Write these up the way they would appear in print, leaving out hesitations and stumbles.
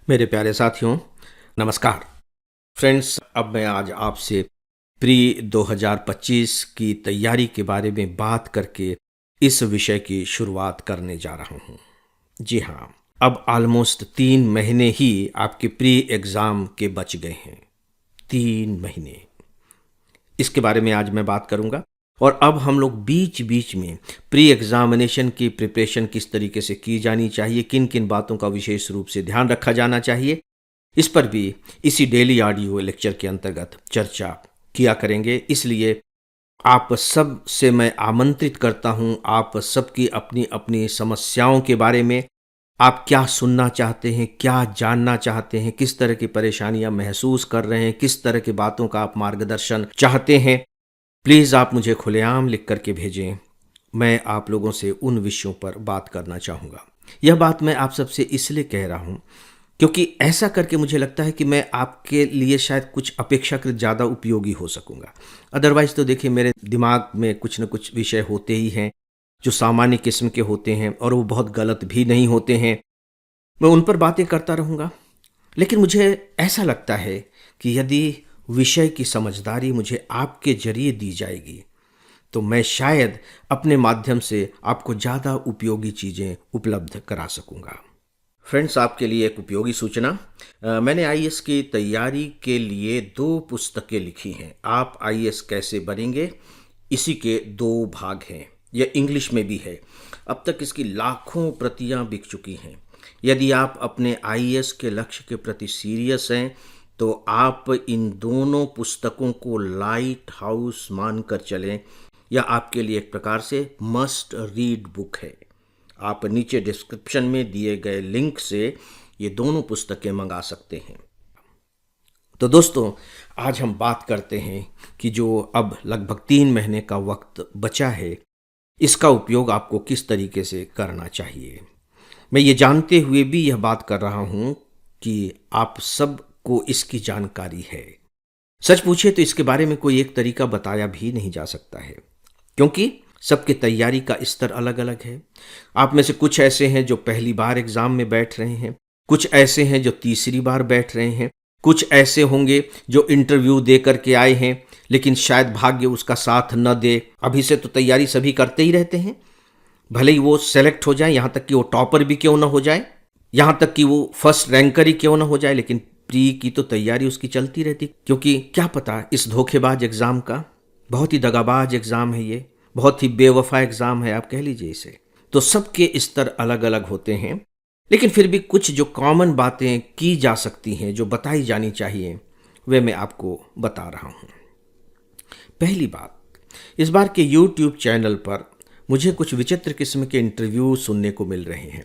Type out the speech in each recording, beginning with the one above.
मेरे प्यारे साथियों, नमस्कार। फ्रेंड्स, अब मैं आज आपसे प्री 2025 की तैयारी के बारे में बात करके इस विषय की शुरुआत करने जा रहा हूँ। जी हाँ, अब ऑलमोस्ट 3 महीने ही आपके प्री एग्ज़ाम के बच गए हैं। 3 महीने, इसके बारे में आज मैं बात करूँगा। और अब हम लोग बीच बीच में प्री एग्जामिनेशन की प्रिपरेशन किस तरीके से की जानी चाहिए, किन किन बातों का विशेष रूप से ध्यान रखा जाना चाहिए, इस पर भी इसी डेली ऑडियो लेक्चर के अंतर्गत चर्चा किया करेंगे। इसलिए आप सब से मैं आमंत्रित करता हूं, आप सबकी अपनी अपनी समस्याओं के बारे में, आप क्या सुनना चाहते हैं, क्या जानना चाहते हैं, किस तरह की परेशानियां महसूस कर रहे हैं, किस तरह की बातों का आप मार्गदर्शन चाहते हैं, प्लीज़ आप मुझे खुलेआम लिख करके भेजें। मैं आप लोगों से उन विषयों पर बात करना चाहूँगा। यह बात मैं आप सबसे इसलिए कह रहा हूँ क्योंकि ऐसा करके मुझे लगता है कि मैं आपके लिए शायद कुछ अपेक्षाकृत ज़्यादा उपयोगी हो सकूँगा। अदरवाइज़ तो देखिए, मेरे दिमाग में कुछ न कुछ विषय होते ही हैं जो सामान्य किस्म के होते हैं और वो बहुत गलत भी नहीं होते हैं। मैं उन पर बातें करता रहूँगा। लेकिन मुझे ऐसा लगता है कि यदि विषय की समझदारी मुझे आपके जरिए दी जाएगी तो मैं शायद अपने माध्यम से आपको ज़्यादा उपयोगी चीज़ें उपलब्ध करा सकूँगा। फ्रेंड्स, आपके लिए एक उपयोगी सूचना। मैंने आईएएस की तैयारी के लिए 2 पुस्तकें लिखी हैं। आप आईएएस कैसे बनेंगे, इसी के 2 भाग हैं। यह इंग्लिश में भी है। अब तक इसकी लाखों प्रतियां बिक चुकी हैं। यदि आप अपने आईएएस के लक्ष्य के प्रति सीरियस हैं तो आप इन दोनों पुस्तकों को लाइट हाउस मानकर चलें। यह आपके लिए एक प्रकार से मस्ट रीड बुक है। आप नीचे डिस्क्रिप्शन में दिए गए लिंक से ये दोनों पुस्तकें मंगा सकते हैं। तो दोस्तों, आज हम बात करते हैं कि जो अब लगभग 3 महीने का वक्त बचा है, इसका उपयोग आपको किस तरीके से करना चाहिए। मैं ये जानते हुए भी यह बात कर रहा हूँ कि आप सब को इसकी जानकारी है। सच पूछिए तो इसके बारे में कोई एक तरीका बताया भी नहीं जा सकता है, क्योंकि सबकी तैयारी का स्तर अलग अलग है। आप में से कुछ ऐसे हैं जो पहली बार एग्जाम में बैठ रहे हैं, कुछ ऐसे हैं जो तीसरी बार बैठ रहे हैं, कुछ ऐसे होंगे जो इंटरव्यू दे करके आए हैं लेकिन शायद भाग्य उसका साथ न दे। अभी से तो तैयारी सभी करते ही रहते हैं, भले ही वो सेलेक्ट हो जाए, यहाँ तक कि वो टॉपर भी क्यों ना हो जाए, यहाँ तक कि वो फर्स्ट रैंकर ही क्यों ना हो जाए, लेकिन प्री की तो तैयारी उसकी चलती रहती। क्योंकि क्या पता, इस धोखेबाज एग्ज़ाम का, बहुत ही दगाबाज एग्ज़ाम है ये, बहुत ही बेवफा एग्ज़ाम है, आप कह लीजिए इसे। तो सबके स्तर अलग अलग होते हैं, लेकिन फिर भी कुछ जो कॉमन बातें की जा सकती हैं, जो बताई जानी चाहिए, वे मैं आपको बता रहा हूँ। पहली बात, इस बार के YouTube चैनल पर मुझे कुछ विचित्र किस्म के इंटरव्यू सुनने को मिल रहे हैं।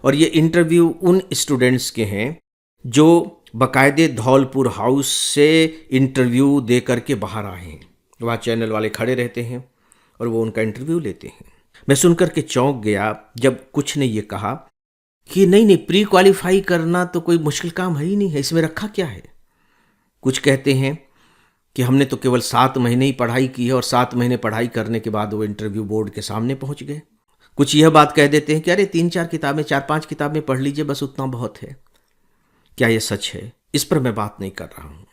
और ये इंटरव्यू उन स्टूडेंट्स के हैं जो बाकायदे धौलपुर हाउस से इंटरव्यू दे करके बाहर आए हैं। वहाँ चैनल वाले खड़े रहते हैं और वो उनका इंटरव्यू लेते हैं। मैं सुनकर के चौंक गया जब कुछ ने ये कहा कि नहीं नहीं, प्री क्वालिफाई करना तो कोई मुश्किल काम है ही नहीं है, इसमें रखा क्या है। कुछ कहते हैं कि हमने तो केवल 7 महीने ही पढ़ाई की है और 7 महीने पढ़ाई करने के बाद वो इंटरव्यू बोर्ड के सामने पहुंच गए। कुछ यह बात कह देते हैं कि अरे 3-4 किताबें, 4-5 किताबें पढ़ लीजिए, बस उतना बहुत है। क्या यह सच है? इस पर मैं बात नहीं कर रहा हूँ।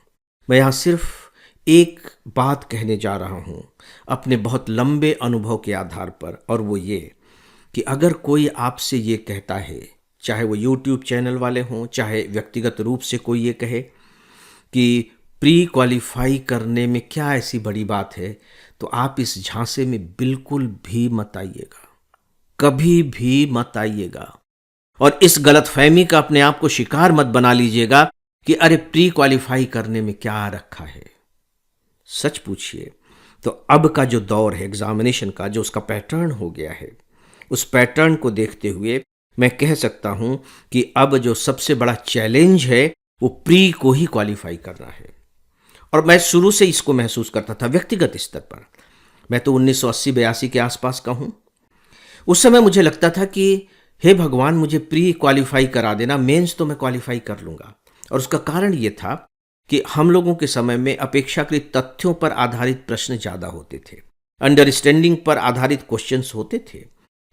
मैं यहाँ सिर्फ एक बात कहने जा रहा हूँ अपने बहुत लंबे अनुभव के आधार पर, और वो ये कि अगर कोई आपसे ये कहता है, चाहे वो YouTube चैनल वाले हों, चाहे व्यक्तिगत रूप से कोई ये कहे कि प्री क्वालिफाई करने में क्या ऐसी बड़ी बात है, तो आप इस झांसे में बिल्कुल भी मत आइएगा, कभी भी मत आइएगा। और इस गलतफहमी का अपने आप को शिकार मत बना लीजिएगा कि अरे प्री क्वालिफाई करने में क्या रखा है। सच पूछिए तो अब का जो दौर है एग्जामिनेशन का, जो उसका पैटर्न हो गया है, उस पैटर्न को देखते हुए मैं कह सकता हूं कि अब जो सबसे बड़ा चैलेंज है वो प्री को ही क्वालिफाई करना है। और मैं शुरू से इसको महसूस करता था व्यक्तिगत स्तर पर। मैं तो 1980-82 के आसपास का हूं। उस समय मुझे लगता था कि हे भगवान, मुझे प्री क्वालिफाई करा देना, मेंस तो मैं क्वालिफाई कर लूंगा। और उसका कारण ये था कि हम लोगों के समय में अपेक्षाकृत तथ्यों पर आधारित प्रश्न ज़्यादा होते थे, अंडरस्टैंडिंग पर आधारित क्वेश्चंस होते थे,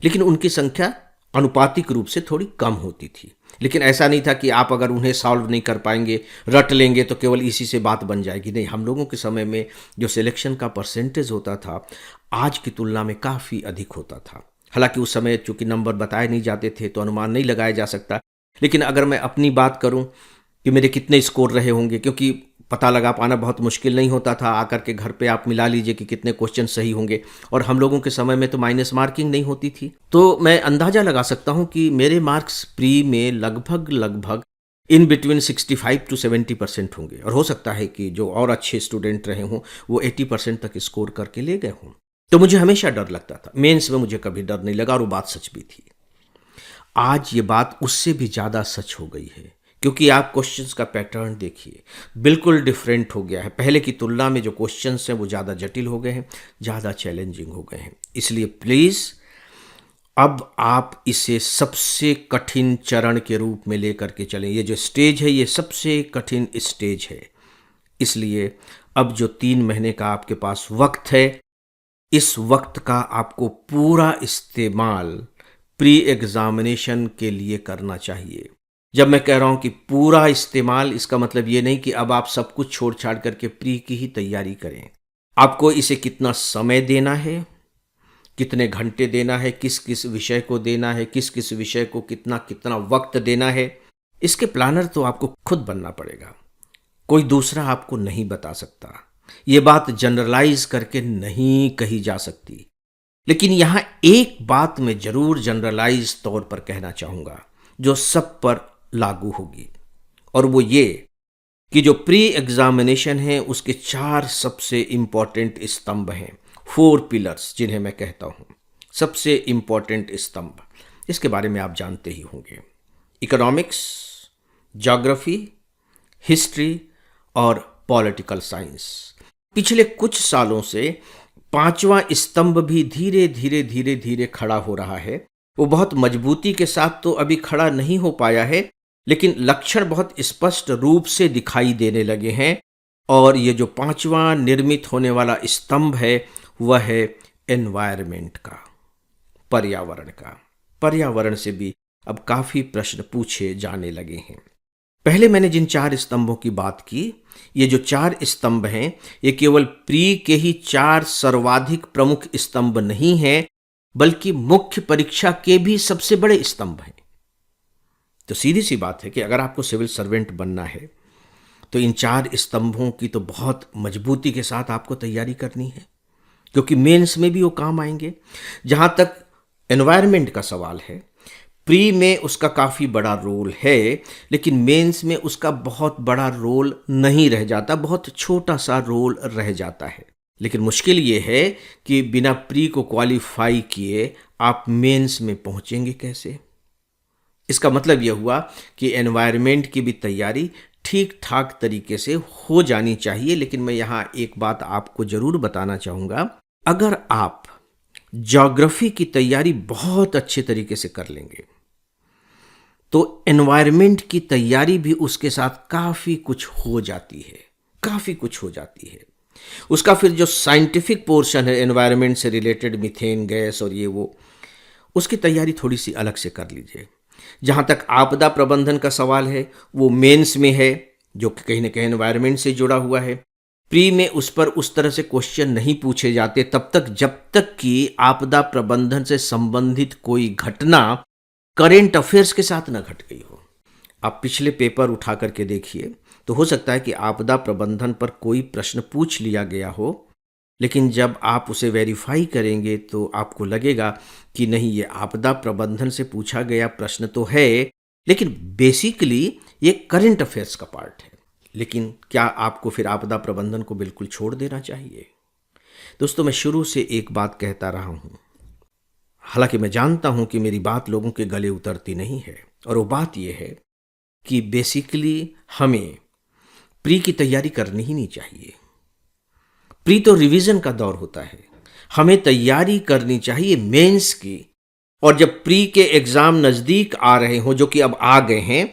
लेकिन उनकी संख्या अनुपातिक रूप से थोड़ी कम होती थी। लेकिन ऐसा नहीं था कि आप अगर उन्हें सॉल्व नहीं कर पाएंगे, रट लेंगे तो केवल इसी से बात बन जाएगी। नहीं, हम लोगों के समय में जो सिलेक्शन का परसेंटेज होता था आज की तुलना में काफ़ी अधिक होता था। हालांकि उस समय चूंकि नंबर बताए नहीं जाते थे तो अनुमान नहीं लगाया जा सकता। लेकिन अगर मैं अपनी बात करूं कि मेरे कितने स्कोर रहे होंगे, क्योंकि पता लगा पाना बहुत मुश्किल नहीं होता था। आकर के घर पे आप मिला लीजिए कि कितने क्वेश्चन सही होंगे, और हम लोगों के समय में तो माइनस मार्किंग नहीं होती थी। तो मैं अंदाज़ा लगा सकता हूँ कि मेरे मार्क्स प्री में लगभग लगभग इन बिटवीन 65 to 70% होंगे, और हो सकता है कि जो और अच्छे स्टूडेंट रहे हों वो 80% तक स्कोर करके ले गए हों। तो मुझे हमेशा डर लगता था। मेंस में मुझे कभी डर नहीं लगा, और वो बात सच भी थी। आज ये बात उससे भी ज़्यादा सच हो गई है, क्योंकि आप क्वेश्चंस का पैटर्न देखिए, बिल्कुल डिफरेंट हो गया है। पहले की तुलना में जो क्वेश्चंस हैं वो ज़्यादा जटिल हो गए हैं, ज़्यादा चैलेंजिंग हो गए हैं। इसलिए प्लीज़ अब आप इसे सबसे कठिन चरण के रूप में लेकर के चलें। ये जो स्टेज है ये सबसे कठिन स्टेज है। इसलिए अब जो 3 महीने का आपके पास वक्त है, इस वक्त का आपको पूरा इस्तेमाल प्री एग्जामिनेशन के लिए करना चाहिए। जब मैं कह रहा हूं कि पूरा इस्तेमाल, इसका मतलब ये नहीं कि अब आप सब कुछ छोड़ छाड़ करके प्री की ही तैयारी करें। आपको इसे कितना समय देना है, कितने घंटे देना है, किस किस विषय को देना है, किस किस विषय को कितना कितना वक्त देना है, इसके प्लानर तो आपको खुद बनना पड़ेगा। कोई दूसरा आपको नहीं बता सकता। ये बात जनरलाइज करके नहीं कही जा सकती। लेकिन यहां एक बात मैं जरूर जनरलाइज तौर पर कहना चाहूंगा जो सब पर लागू होगी, और वो ये कि जो प्री एग्जामिनेशन है उसके 4 सबसे इंपॉर्टेंट स्तंभ हैं, 4 पिलर्स जिन्हें मैं कहता हूं, सबसे इंपॉर्टेंट स्तंभ। इसके बारे में आप जानते ही होंगे। इकोनॉमिक्स, ज्योग्राफी, हिस्ट्री और पॉलिटिकल साइंस। पिछले कुछ सालों से 5वां स्तंभ भी धीरे धीरे धीरे धीरे खड़ा हो रहा है। वो बहुत मजबूती के साथ तो अभी खड़ा नहीं हो पाया है, लेकिन लक्षण बहुत स्पष्ट रूप से दिखाई देने लगे हैं। और ये जो 5वां निर्मित होने वाला स्तंभ है वह है एनवायरमेंट का, पर्यावरण का। पर्यावरण से भी अब काफी प्रश्न पूछे जाने लगे हैं। पहले मैंने जिन 4 स्तंभों की बात की, ये जो 4 स्तंभ हैं ये केवल प्री के ही 4 सर्वाधिक प्रमुख स्तंभ नहीं हैं, बल्कि मुख्य परीक्षा के भी सबसे बड़े स्तंभ हैं। तो सीधी सी बात है कि अगर आपको सिविल सर्वेंट बनना है तो इन 4 स्तंभों की तो बहुत मजबूती के साथ आपको तैयारी करनी है, क्योंकि मेंस में भी वो काम आएंगे। जहां तक एनवायरनमेंट का सवाल है, प्री में उसका काफ़ी बड़ा रोल है, लेकिन मेंस में उसका बहुत बड़ा रोल नहीं रह जाता, बहुत छोटा सा रोल रह जाता है। लेकिन मुश्किल ये है कि बिना प्री को क्वालिफाई किए आप मेंस में पहुंचेंगे कैसे। इसका मतलब यह हुआ कि एनवायरनमेंट की भी तैयारी ठीक ठाक तरीके से हो जानी चाहिए। लेकिन मैं यहाँ एक बात आपको जरूर बताना चाहूँगा, अगर आप ज्योग्राफी की तैयारी बहुत अच्छे तरीके से कर लेंगे तो एनवायरनमेंट की तैयारी भी उसके साथ काफ़ी कुछ हो जाती है, काफ़ी कुछ हो जाती है। उसका फिर जो साइंटिफिक पोर्शन है एनवायरनमेंट से रिलेटेड, मीथेन गैस और ये वो, उसकी तैयारी थोड़ी सी अलग से कर लीजिए। जहाँ तक आपदा प्रबंधन का सवाल है वो मेंस में है, जो कि कहीं ना कहीं एनवायरनमेंट से जुड़ा हुआ है। प्री में उस पर उस तरह से क्वेश्चन नहीं पूछे जाते तब तक जब तक कि आपदा प्रबंधन से संबंधित कोई घटना करेंट अफेयर्स के साथ न घट गई हो। आप पिछले पेपर उठा करके देखिए तो हो सकता है कि आपदा प्रबंधन पर कोई प्रश्न पूछ लिया गया हो, लेकिन जब आप उसे वेरीफाई करेंगे तो आपको लगेगा कि नहीं, ये आपदा प्रबंधन से पूछा गया प्रश्न तो है, लेकिन बेसिकली ये करंट अफेयर्स का पार्ट है। लेकिन क्या आपको फिर आपदा प्रबंधन को बिल्कुल छोड़ देना चाहिए? दोस्तों, मैं शुरू से एक बात कहता रहा हूं, हालांकि मैं जानता हूं कि मेरी बात लोगों के गले उतरती नहीं है, और वो बात यह है कि बेसिकली हमें प्री की तैयारी करनी ही नहीं चाहिए। प्री तो रिवीजन का दौर होता है, हमें तैयारी करनी चाहिए मेंस की। और जब प्री के एग्जाम नजदीक आ रहे हों, जो कि अब आ गए हैं,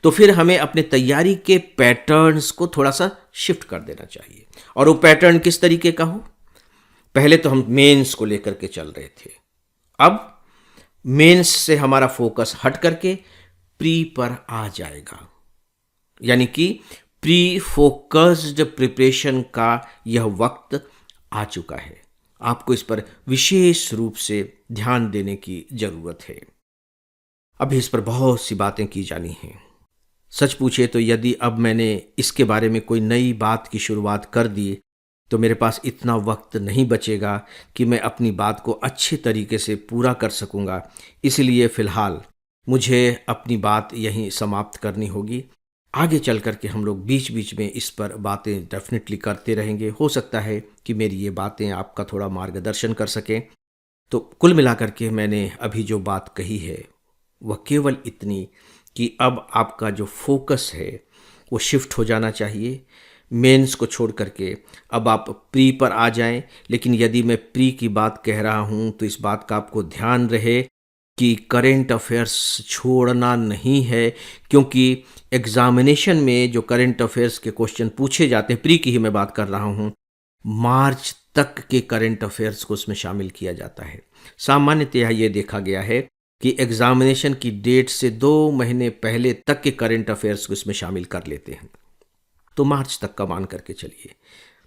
तो फिर हमें अपने तैयारी के पैटर्न्स को थोड़ा सा शिफ्ट कर देना चाहिए। और वो पैटर्न किस तरीके का हो? पहले तो हम मेंस को लेकर के चल रहे थे, अब मेंस से हमारा फोकस हट करके प्री पर आ जाएगा। यानी कि प्री फोकस्ड प्रिपरेशन का यह वक्त आ चुका है। आपको इस पर विशेष रूप से ध्यान देने की जरूरत है। अभी इस पर बहुत सी बातें की जानी हैं। सच पूछे तो यदि अब मैंने इसके बारे में कोई नई बात की शुरुआत कर दी तो मेरे पास इतना वक्त नहीं बचेगा कि मैं अपनी बात को अच्छे तरीके से पूरा कर सकूंगा। इसलिए फ़िलहाल मुझे अपनी बात यहीं समाप्त करनी होगी। आगे चल कर के हम लोग बीच बीच में इस पर बातें डेफिनेटली करते रहेंगे। हो सकता है कि मेरी ये बातें आपका थोड़ा मार्गदर्शन कर सकें। तो कुल मिलाकर के मैंने अभी जो बात कही है वह केवल इतनी कि अब आपका जो फोकस है वो शिफ्ट हो जाना चाहिए। मेंस को छोड़ करके अब आप प्री पर आ जाएं। लेकिन यदि मैं प्री की बात कह रहा हूं तो इस बात का आपको ध्यान रहे कि करेंट अफेयर्स छोड़ना नहीं है, क्योंकि एग्जामिनेशन में जो करेंट अफेयर्स के क्वेश्चन पूछे जाते हैं, प्री की ही मैं बात कर रहा हूं, मार्च तक के करेंट अफेयर्स को उसमें शामिल किया जाता है। सामान्यतः ये देखा गया है कि एग्जामिनेशन की डेट से 2 महीने पहले तक के करंट अफेयर्स को इसमें शामिल कर लेते हैं। तो मार्च तक का मान करके चलिए।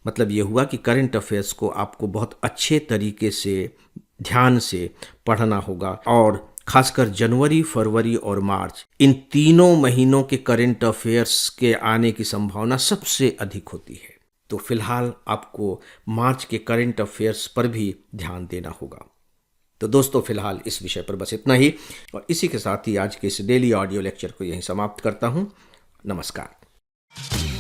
मतलब ये हुआ कि करंट अफेयर्स को आपको बहुत अच्छे तरीके से ध्यान से पढ़ना होगा, और खासकर जनवरी, फरवरी और मार्च, इन तीनों महीनों के करंट अफेयर्स के आने की संभावना सबसे अधिक होती है। तो फिलहाल आपको मार्च के करंट अफेयर्स पर भी ध्यान देना होगा। तो दोस्तों, फिलहाल इस विषय पर बस इतना ही, और इसी के साथ ही आज के इस डेली ऑडियो लेक्चर को यहीं समाप्त करता हूं। नमस्कार।